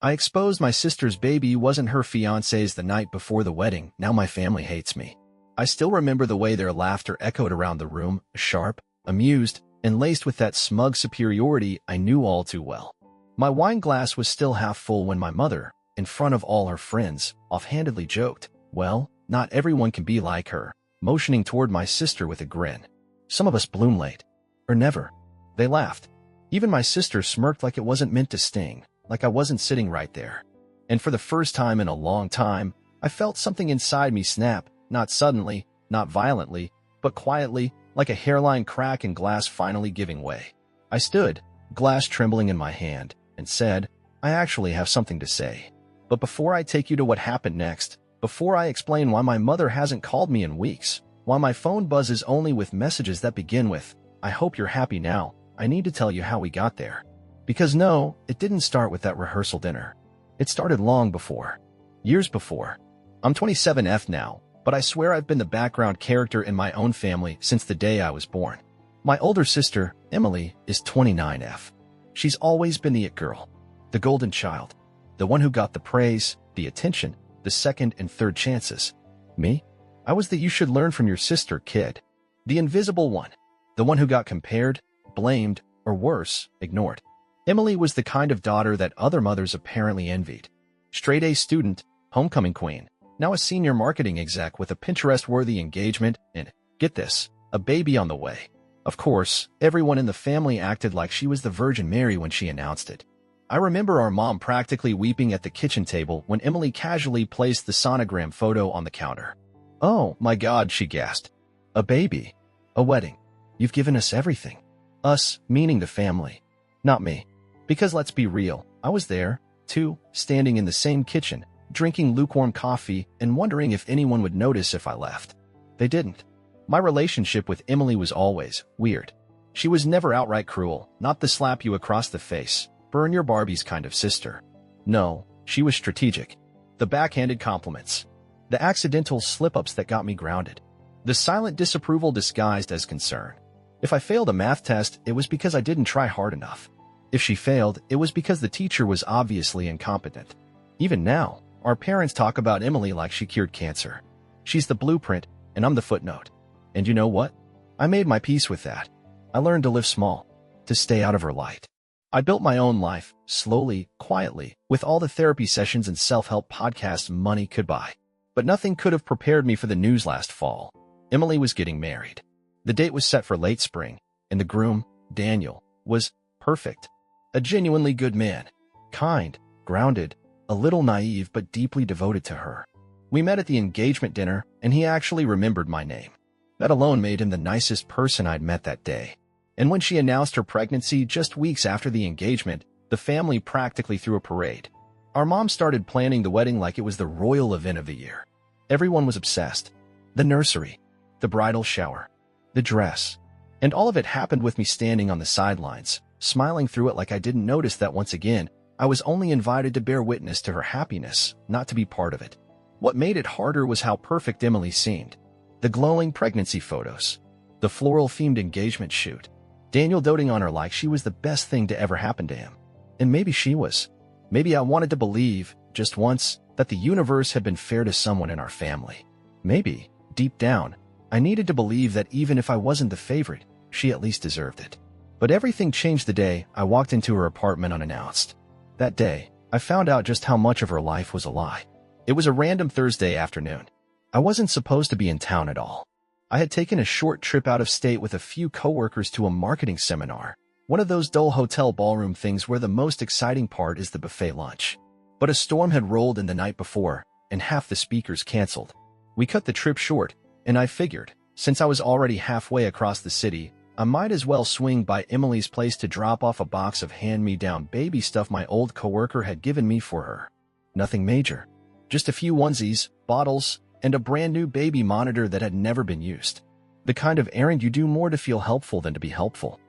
I exposed my sister's baby wasn't her fiancé's the night before the wedding. Now my family hates me. I still remember the way their laughter echoed around the room, sharp, amused, and laced with that smug superiority I knew all too well. My wine glass was still half full when my mother, in front of all her friends, offhandedly joked, "Well, not everyone can be like her," motioning toward my sister with a grin. "Some of us bloom late. Or never." They laughed. Even my sister smirked like it wasn't meant to sting, like I wasn't sitting right there. And for the first time in a long time, I felt something inside me snap, not suddenly, not violently, but quietly, like a hairline crack and glass finally giving way. I stood, glass trembling in my hand, and said, "I actually have something to say. But before I take you to what happened next, before I explain why my mother hasn't called me in weeks, why my phone buzzes only with messages that begin with, 'I hope you're happy now,' I need to tell you how we got there. Because no, it didn't start with that rehearsal dinner. It started long before. Years before. I'm 27F now, but I swear I've been the background character in my own family since the day I was born. My older sister, Emily, is 29F. She's always been the it girl, the golden child, the one who got the praise, the attention, the second and third chances. Me? I was the "you should learn from your sister" kid. The invisible one. The one who got compared, blamed, or worse, ignored. Emily was the kind of daughter that other mothers apparently envied. Straight-A student, homecoming queen, now a senior marketing exec with a Pinterest-worthy engagement and, get this, a baby on the way. Of course, everyone in the family acted like she was the Virgin Mary when she announced it. I remember our mom practically weeping at the kitchen table when Emily casually placed the sonogram photo on the counter. "Oh, my God," she gasped. "A baby. A wedding. You've given us everything." Us, meaning the family. Not me. Because let's be real, I was there, too, standing in the same kitchen, drinking lukewarm coffee and wondering if anyone would notice if I left. They didn't. My relationship with Emily was always weird. She was never outright cruel, not the slap you across the face, burn your Barbies kind of sister. No, she was strategic. The backhanded compliments. The accidental slip-ups that got me grounded. The silent disapproval disguised as concern. If I failed a math test, it was because I didn't try hard enough. If she failed, it was because the teacher was obviously incompetent. Even now, our parents talk about Emily like she cured cancer. She's the blueprint, and I'm the footnote. And you know what? I made my peace with that. I learned to live small, to stay out of her light. I built my own life, slowly, quietly, with all the therapy sessions and self-help podcasts money could buy. But nothing could have prepared me for the news last fall. Emily was getting married. The date was set for late spring, and the groom, Daniel, was perfect. A genuinely good man. Kind, grounded, a little naive but deeply devoted to her. We met at the engagement dinner, and he actually remembered my name. That alone made him the nicest person I'd met that day. And when she announced her pregnancy just weeks after the engagement, the family practically threw a parade. Our mom started planning the wedding like it was the royal event of the year. Everyone was obsessed. The nursery, the bridal shower, the dress. And all of it happened with me standing on the sidelines, smiling through it like I didn't notice that once again, I was only invited to bear witness to her happiness, not to be part of it. What made it harder was how perfect Emily seemed. The glowing pregnancy photos, the floral-themed engagement shoot, Daniel doting on her like she was the best thing to ever happen to him. And maybe she was. Maybe I wanted to believe, just once, that the universe had been fair to someone in our family. Maybe, deep down, I needed to believe that even if I wasn't the favorite, she at least deserved it. But everything changed the day I walked into her apartment unannounced. That day, I found out just how much of her life was a lie. It was a random Thursday afternoon. I wasn't supposed to be in town at all. I had taken a short trip out of state with a few coworkers to a marketing seminar, one of those dull hotel ballroom things where the most exciting part is the buffet lunch. But a storm had rolled in the night before, and half the speakers canceled. We cut the trip short, and I figured, since I was already halfway across the city, I might as well swing by Emily's place to drop off a box of hand-me-down baby stuff my old coworker had given me for her. Nothing major. Just a few onesies, bottles, and a brand new baby monitor that had never been used. The kind of errand you do more to feel helpful than to be helpful.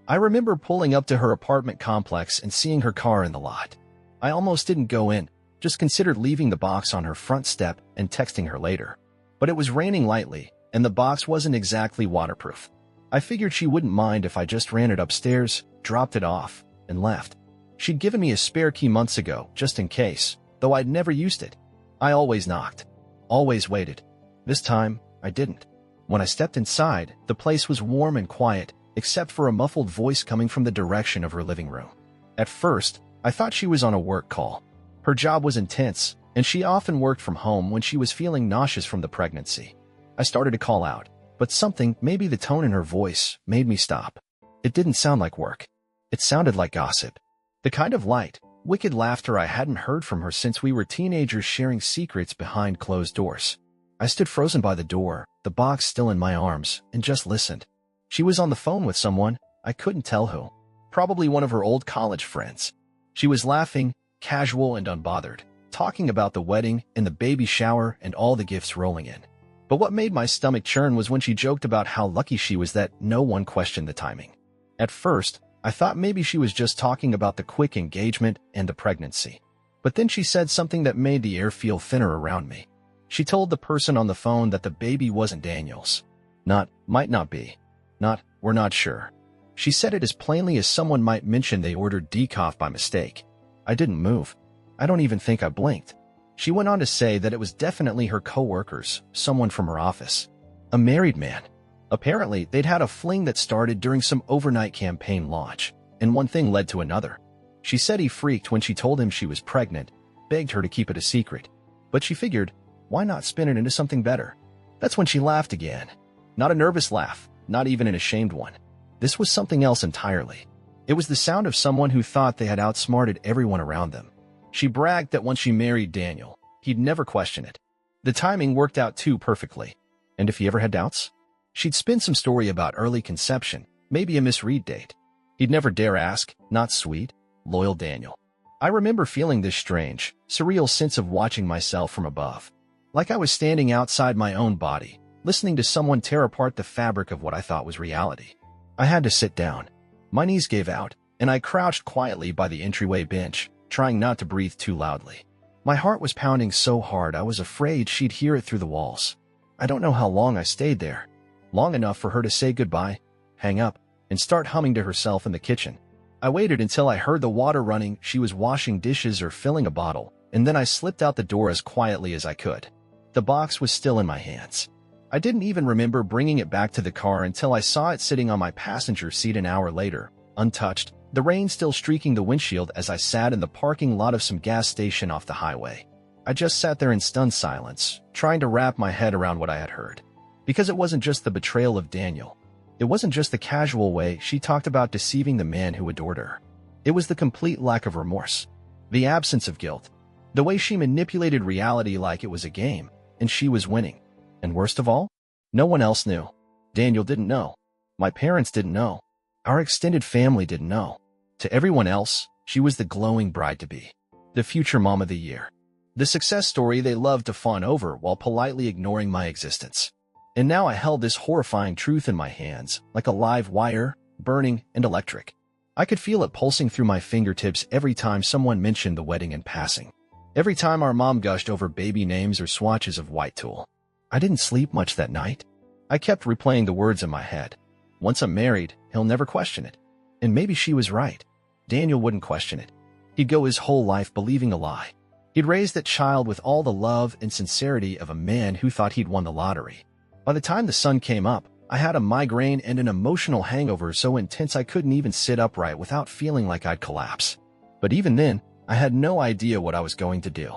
I remember pulling up to her apartment complex and seeing her car in the lot. I almost didn't go in, just considered leaving the box on her front step and texting her later. But it was raining lightly, and the box wasn't exactly waterproof. I figured she wouldn't mind if I just ran it upstairs, dropped it off, and left. She'd given me a spare key months ago, just in case, though I'd never used it. I always knocked. Always waited. This time, I didn't. When I stepped inside, the place was warm and quiet, except for a muffled voice coming from the direction of her living room. At first, I thought she was on a work call. Her job was intense, and she often worked from home when she was feeling nauseous from the pregnancy. I started to call out, but something, maybe the tone in her voice, made me stop. It didn't sound like work. It sounded like gossip. The kind of light, wicked laughter I hadn't heard from her since we were teenagers sharing secrets behind closed doors. I stood frozen by the door, the box still in my arms, and just listened. She was on the phone with someone, I couldn't tell who. Probably one of her old college friends. She was laughing, casual and unbothered, talking about the wedding and the baby shower and all the gifts rolling in. But what made my stomach churn was when she joked about how lucky she was that no one questioned the timing. At first, I thought maybe she was just talking about the quick engagement and the pregnancy. But then she said something that made the air feel thinner around me. She told the person on the phone that the baby wasn't Daniel's. Not, might not be. Not, we're not sure. She said it as plainly as someone might mention they ordered decaf by mistake. I didn't move. I don't even think I blinked. She went on to say that it was definitely her coworkers, someone from her office. A married man. Apparently, they'd had a fling that started during some overnight campaign launch, and one thing led to another. She said he freaked when she told him she was pregnant, begged her to keep it a secret. But she figured, why not spin it into something better? That's when she laughed again. Not a nervous laugh, not even an ashamed one. This was something else entirely. It was the sound of someone who thought they had outsmarted everyone around them. She bragged that once she married Daniel, he'd never question it. The timing worked out too perfectly. And if he ever had doubts? She'd spin some story about early conception, maybe a misread date. He'd never dare ask, not sweet, loyal Daniel. I remember feeling this strange, surreal sense of watching myself from above. Like I was standing outside my own body, listening to someone tear apart the fabric of what I thought was reality. I had to sit down. My knees gave out, and I crouched quietly by the entryway bench, trying not to breathe too loudly. My heart was pounding so hard I was afraid she'd hear it through the walls. I don't know how long I stayed there. Long enough for her to say goodbye, hang up, and start humming to herself in the kitchen. I waited until I heard the water running, she was washing dishes or filling a bottle, and then I slipped out the door as quietly as I could. The box was still in my hands. I didn't even remember bringing it back to the car until I saw it sitting on my passenger seat an hour later, untouched, the rain still streaking the windshield as I sat in the parking lot of some gas station off the highway. I just sat there in stunned silence, trying to wrap my head around what I had heard. Because it wasn't just the betrayal of Daniel. It wasn't just the casual way she talked about deceiving the man who adored her. It was the complete lack of remorse. The absence of guilt. The way she manipulated reality like it was a game, and she was winning. And worst of all, no one else knew. Daniel didn't know. My parents didn't know. Our extended family didn't know. To everyone else, she was the glowing bride-to-be. The future mom of the year. The success story they loved to fawn over while politely ignoring my existence. And now I held this horrifying truth in my hands, like a live wire, burning and electric. I could feel it pulsing through my fingertips every time someone mentioned the wedding in passing. Every time our mom gushed over baby names or swatches of white tulle. I didn't sleep much that night. I kept replaying the words in my head. Once I'm married, he'll never question it. And maybe she was right. Daniel wouldn't question it. He'd go his whole life believing a lie. He'd raise that child with all the love and sincerity of a man who thought he'd won the lottery. By the time the sun came up, I had a migraine and an emotional hangover so intense I couldn't even sit upright without feeling like I'd collapse. But even then, I had no idea what I was going to do.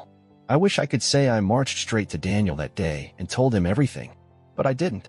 I wish I could say I marched straight to Daniel that day and told him everything, but I didn't.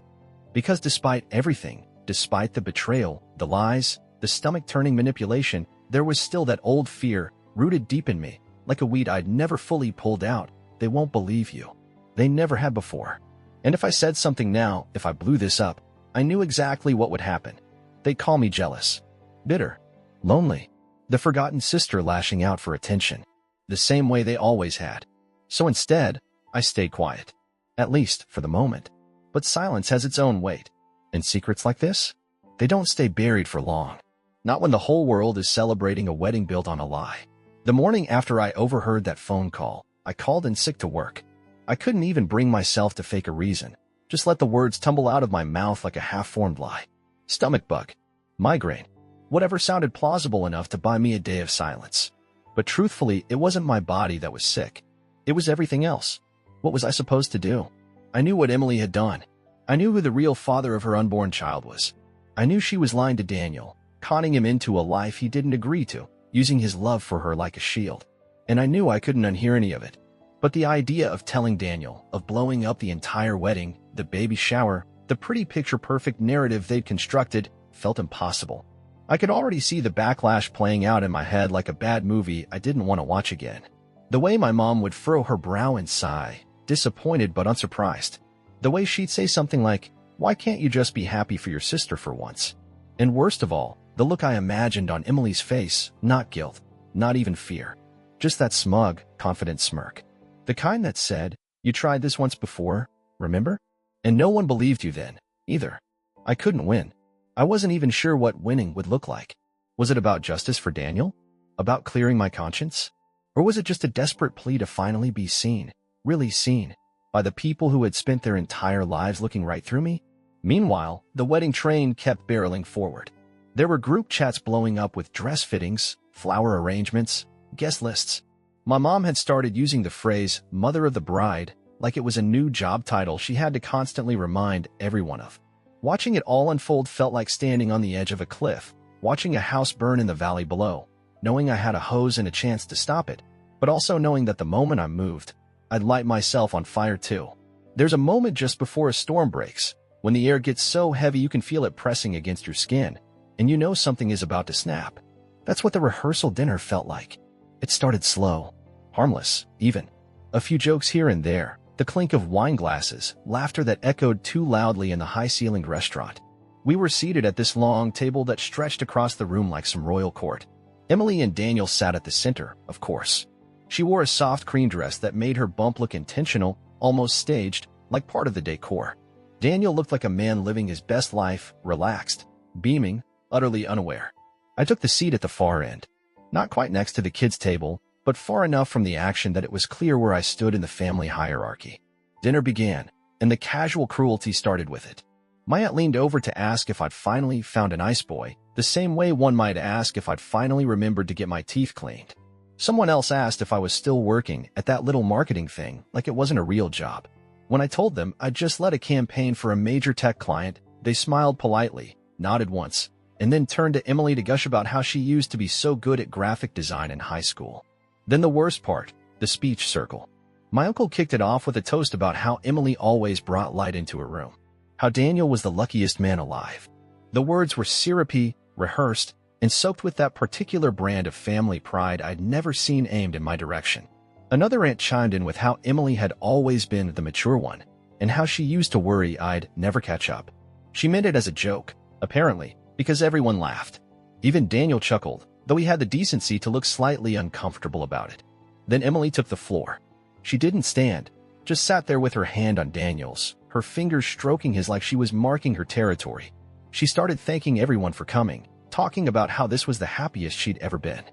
Because despite everything, despite the betrayal, the lies, the stomach-turning manipulation, there was still that old fear, rooted deep in me, like a weed I'd never fully pulled out. They won't believe you. They never had before. And if I said something now, if I blew this up, I knew exactly what would happen. They'd call me jealous, bitter, lonely, the forgotten sister lashing out for attention, the same way they always had. So instead, I stayed quiet, at least for the moment. But silence has its own weight, and secrets like this, they don't stay buried for long. Not when the whole world is celebrating a wedding built on a lie. The morning after I overheard that phone call, I called in sick to work. I couldn't even bring myself to fake a reason, just let the words tumble out of my mouth like a half-formed lie. Stomach bug, migraine, Whatever sounded plausible enough to buy me a day of silence. But truthfully, it wasn't my body that was sick. It was everything else. What was I supposed to do? I knew what Emily had done. I knew who the real father of her unborn child was. I knew she was lying to Daniel, conning him into a life he didn't agree to, using his love for her like a shield. And I knew I couldn't unhear any of it. But the idea of telling Daniel, of blowing up the entire wedding, the baby shower, the pretty picture-perfect narrative they'd constructed, felt impossible. I could already see the backlash playing out in my head like a bad movie I didn't want to watch again. The way my mom would furrow her brow and sigh, disappointed but unsurprised. The way she'd say something like, "Why can't you just be happy for your sister for once?" And worst of all, the look I imagined on Emily's face, not guilt, not even fear. Just that smug, confident smirk. The kind that said, "You tried this once before, remember?" And no one believed you then, either. I couldn't win. I wasn't even sure what winning would look like. Was it about justice for Daniel? About clearing my conscience? Or was it just a desperate plea to finally be seen, really seen, by the people who had spent their entire lives looking right through me? Meanwhile, the wedding train kept barreling forward. There were group chats blowing up with dress fittings, flower arrangements, guest lists. My mom had started using the phrase "mother of the bride" like it was a new job title she had to constantly remind everyone of. Watching it all unfold felt like standing on the edge of a cliff, watching a house burn in the valley below, knowing I had a hose and a chance to stop it, but also knowing that the moment I moved, I'd light myself on fire too. There's a moment just before a storm breaks, when the air gets so heavy you can feel it pressing against your skin, and you know something is about to snap. That's what the rehearsal dinner felt like. It started slow, harmless, even. A few jokes here and there, the clink of wine glasses, laughter that echoed too loudly in the high-ceilinged restaurant. We were seated at this long table that stretched across the room like some royal court. Emily and Daniel sat at the center, of course. She wore a soft cream dress that made her bump look intentional, almost staged, like part of the decor. Daniel looked like a man living his best life, relaxed, beaming, utterly unaware. I took the seat at the far end, not quite next to the kids' table, but far enough from the action that it was clear where I stood in the family hierarchy. Dinner began, and the casual cruelty started with it. My aunt leaned over to ask if I'd finally found an ice boy, the same way one might ask if I'd finally remembered to get my teeth cleaned. Someone else asked if I was still working at that little marketing thing like it wasn't a real job. When I told them I'd just led a campaign for a major tech client, they smiled politely, nodded once, and then turned to Emily to gush about how she used to be so good at graphic design in high school. Then the worst part, the speech circle. My uncle kicked it off with a toast about how Emily always brought light into her room, how Daniel was the luckiest man alive. The words were syrupy, rehearsed, and soaked with that particular brand of family pride I'd never seen aimed in my direction. Another aunt chimed in with how Emily had always been the mature one, and how she used to worry I'd never catch up. She meant it as a joke, apparently, because everyone laughed. Even Daniel chuckled, though he had the decency to look slightly uncomfortable about it. Then Emily took the floor. She didn't stand, just sat there with her hand on Daniel's, her fingers stroking his like she was marking her territory. She started thanking everyone for coming, talking about how this was the happiest she'd ever been.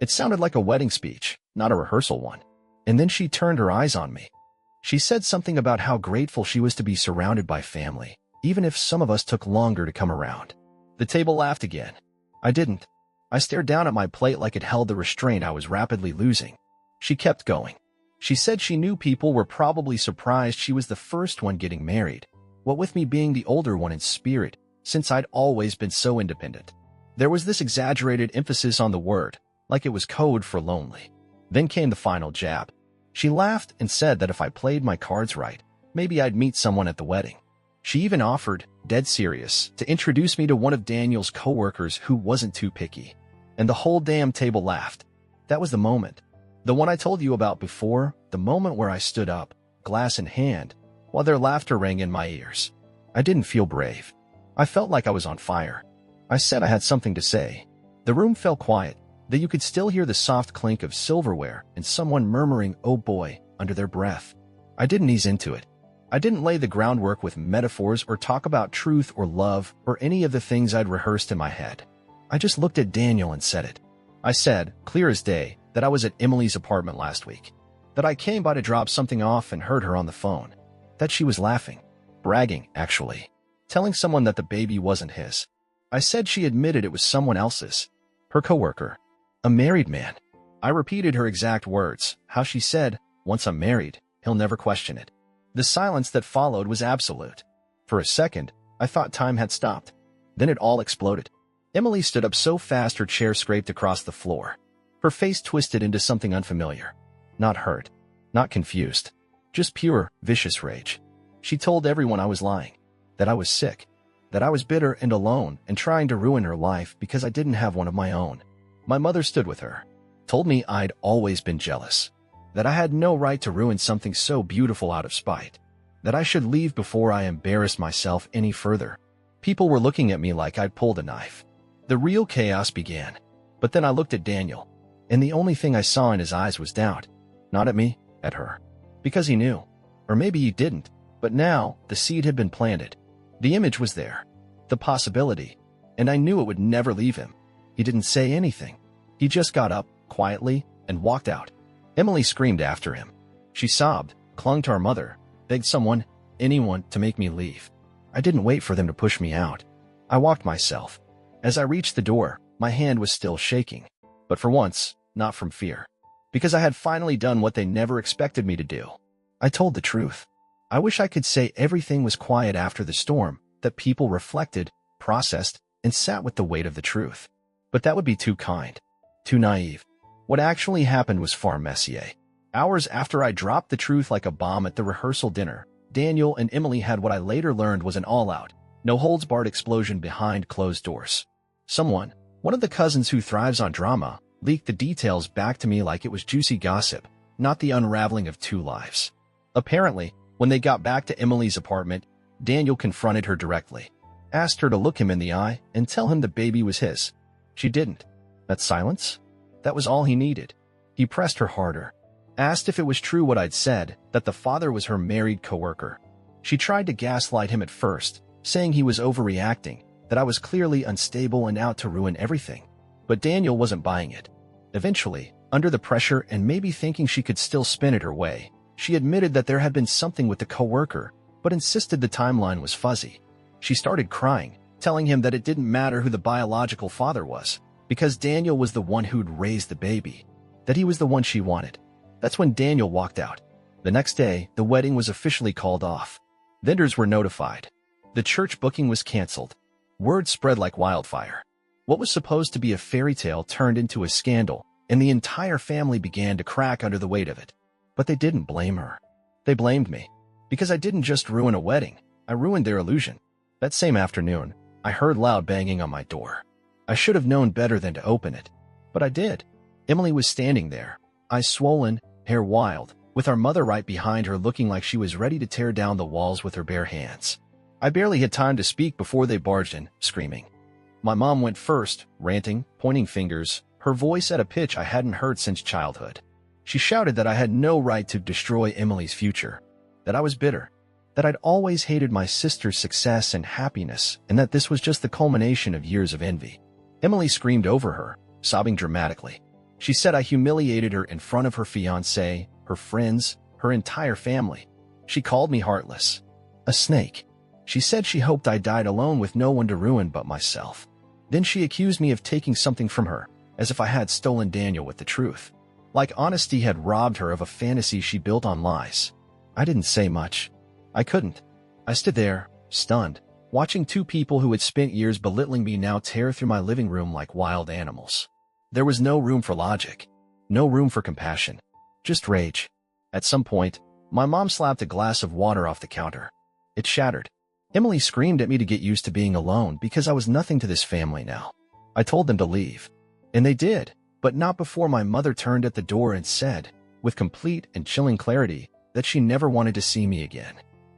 It sounded like a wedding speech, not a rehearsal one. And then she turned her eyes on me. She said something about how grateful she was to be surrounded by family, even if some of us took longer to come around. The table laughed again. I didn't. I stared down at my plate like it held the restraint I was rapidly losing. She kept going. She said she knew people were probably surprised she was the first one getting married, what with me being the older one in spirit, since I'd always been so independent. There was this exaggerated emphasis on the word, like it was code for lonely. Then came the final jab. She laughed and said that if I played my cards right, maybe I'd meet someone at the wedding. She even offered, dead serious, to introduce me to one of Daniel's coworkers who wasn't too picky. And the whole damn table laughed. That was the moment. The one I told you about before, the moment where I stood up, glass in hand, while their laughter rang in my ears. I didn't feel brave. I felt like I was on fire. I said I had something to say. The room fell quiet, though you could still hear the soft clink of silverware and someone murmuring, "Oh boy," under their breath. I didn't ease into it. I didn't lay the groundwork with metaphors or talk about truth or love or any of the things I'd rehearsed in my head. I just looked at Daniel and said it. I said, clear as day, that I was at Emily's apartment last week, that I came by to drop something off and heard her on the phone, that she was laughing, bragging, actually, telling someone that the baby wasn't his. I said she admitted it was someone else's. Her coworker. A married man. I repeated her exact words, how she said, "Once I'm married, he'll never question it." The silence that followed was absolute. For a second, I thought time had stopped. Then it all exploded. Emily stood up so fast her chair scraped across the floor. Her face twisted into something unfamiliar. Not hurt. Not confused. Just pure, vicious rage. She told everyone I was lying. That I was sick. That I was bitter and alone and trying to ruin her life because I didn't have one of my own. My mother stood with her. Told me I'd always been jealous. That I had no right to ruin something so beautiful out of spite. That I should leave before I embarrassed myself any further. People were looking at me like I'd pulled a knife. The real chaos began. But then I looked at Daniel, and the only thing I saw in his eyes was doubt. Not at me, at her. Because he knew. Or maybe he didn't. But now, the seed had been planted. The image was there. The possibility. And I knew it would never leave him. He didn't say anything. He just got up, quietly, and walked out. Emily screamed after him. She sobbed, clung to her mother, begged someone, anyone, to make me leave. I didn't wait for them to push me out. I walked myself. As I reached the door, my hand was still shaking. But for once, not from fear. Because I had finally done what they never expected me to do. I told the truth. I wish I could say everything was quiet after the storm, that people reflected, processed, and sat with the weight of the truth. But that would be too kind. Too naive. What actually happened was far messier. Hours after I dropped the truth like a bomb at the rehearsal dinner, Daniel and Emily had what I later learned was an all-out, no-holds-barred explosion behind closed doors. Someone, one of the cousins who thrives on drama, leaked the details back to me like it was juicy gossip, not the unraveling of two lives. Apparently, when they got back to Emily's apartment, Daniel confronted her directly, asked her to look him in the eye and tell him the baby was his. She didn't. That silence? That was all he needed. He pressed her harder, asked if it was true what I'd said, that the father was her married coworker. She tried to gaslight him at first, saying he was overreacting, that I was clearly unstable and out to ruin everything. But Daniel wasn't buying it. Eventually, under the pressure and maybe thinking she could still spin it her way, she admitted that there had been something with the coworker, but insisted the timeline was fuzzy. She started crying, telling him that it didn't matter who the biological father was, because Daniel was the one who'd raised the baby, that he was the one she wanted. That's when Daniel walked out. The next day, the wedding was officially called off. Vendors were notified. The church booking was canceled. Word spread like wildfire. What was supposed to be a fairy tale turned into a scandal, and the entire family began to crack under the weight of it. But they didn't blame her. They blamed me. Because I didn't just ruin a wedding, I ruined their illusion. That same afternoon, I heard loud banging on my door. I should have known better than to open it. But I did. Emily was standing there, eyes swollen, hair wild, with our mother right behind her looking like she was ready to tear down the walls with her bare hands. I barely had time to speak before they barged in, screaming. My mom went first, ranting, pointing fingers, her voice at a pitch I hadn't heard since childhood. She shouted that I had no right to destroy Emily's future, that I was bitter, that I'd always hated my sister's success and happiness, and that this was just the culmination of years of envy. Emily screamed over her, sobbing dramatically. She said I humiliated her in front of her fiancé, her friends, her entire family. She called me heartless. A snake. She said she hoped I died alone with no one to ruin but myself. Then she accused me of taking something from her, as if I had stolen Daniel with the truth. Like honesty had robbed her of a fantasy she built on lies. I didn't say much. I couldn't. I stood there, stunned, watching two people who had spent years belittling me now tear through my living room like wild animals. There was no room for logic, no room for compassion, just rage. At some point, my mom slapped a glass of water off the counter. It shattered. Emily screamed at me to get used to being alone because I was nothing to this family now. I told them to leave. And they did, but not before my mother turned at the door and said, with complete and chilling clarity, that she never wanted to see me again.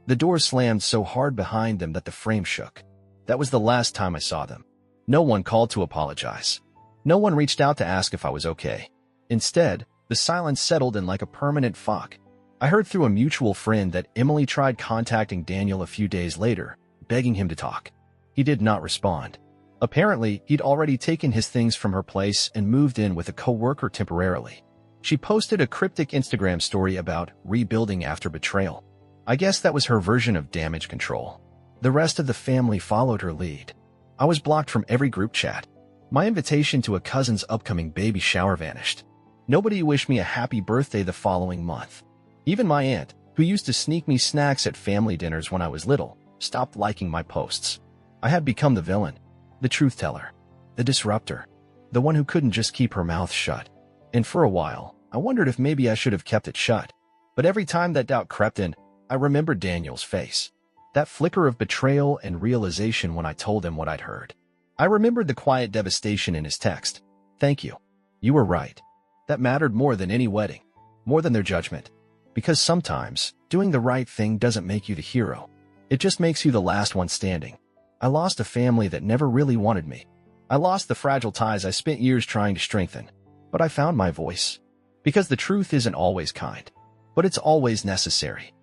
The door slammed so hard behind them that the frame shook. That was the last time I saw them. No one called to apologize. No one reached out to ask if I was okay. Instead, the silence settled in like a permanent fog. I heard through a mutual friend that Emily tried contacting Daniel a few days later, begging him to talk. He did not respond. Apparently, he'd already taken his things from her place and moved in with a coworker temporarily. She posted a cryptic Instagram story about rebuilding after betrayal. I guess that was her version of damage control. The rest of the family followed her lead. I was blocked from every group chat. My invitation to a cousin's upcoming baby shower vanished. Nobody wished me a happy birthday the following month. Even my aunt, who used to sneak me snacks at family dinners when I was little, stopped liking my posts. I had become the villain, the truth teller, the disruptor, the one who couldn't just keep her mouth shut. And for a while, I wondered if maybe I should have kept it shut. But every time that doubt crept in, I remembered Daniel's face. That flicker of betrayal and realization when I told him what I'd heard. I remembered the quiet devastation in his text. Thank you. You were right. That mattered more than any wedding, more than their judgment. Because sometimes, doing the right thing doesn't make you the hero. It just makes you the last one standing. I lost a family that never really wanted me. I lost the fragile ties I spent years trying to strengthen. But I found my voice. Because the truth isn't always kind, but it's always necessary.